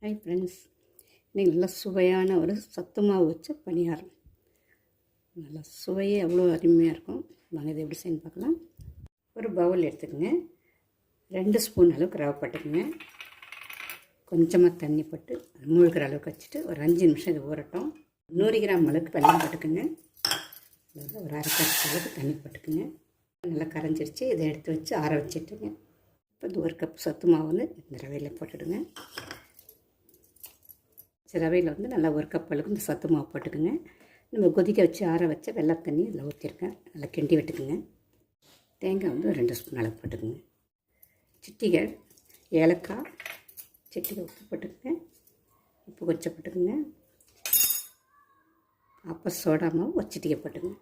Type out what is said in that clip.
Hi friends, இன்றைக்கி நல்லா சுவையான ஒரு சத்து மாவு வச்ச பணியாரம். நல்லா சுவையே அவ்வளோ அருமையாக இருக்கும். வாங்க இதை எப்படி செய்யணும் பார்க்கலாம். ஒரு பவுல் எடுத்துக்கோங்க. 2 ஸ்பூன் அளவுக்கு ரவை போட்டுக்கோங்க. கொஞ்சமாக தண்ணி போட்டு மூழ்கிற அளவுக்கு வச்சுட்டு ஒரு 5 நிமிஷம் இது ஊறட்டும். 100 கிராம் அளவுக்கு வெல்லம் போட்டுக்கோங்க. ஒரு அரை கப் அளவுக்கு தண்ணி போட்டுக்கோங்க. நல்லா கரைஞ்சிருச்சு. இதை எடுத்து வச்சு ஆற வச்சுட்டுங்க. இப்போ இந்த 1 கப் சத்து மாவு வந்து இந்த ரவையில் போட்டுடுங்க. ரவையில் வந்து நல்லா 1 கப் அளவுக்கு இந்த சத்து மாவு போட்டுக்குங்க. நம்ம கொதிக்க வச்சு ஆற வச்ச வெள்ளை தண்ணி இதில் ஊற்றிருக்கேன். நல்லா கிண்டி விட்டுக்குங்க. தேங்காய் வந்து 2 ஸ்பூன் அளவு போட்டுக்குங்க. சிட்டிகை ஏலக்காய், சிட்டிகை உப்பு போட்டுக்குங்க. உப்பு கொஞ்சம் போட்டுக்குங்க. அப்போ சோடா மாவு ஒரு சிட்டிகை போட்டுக்குங்க.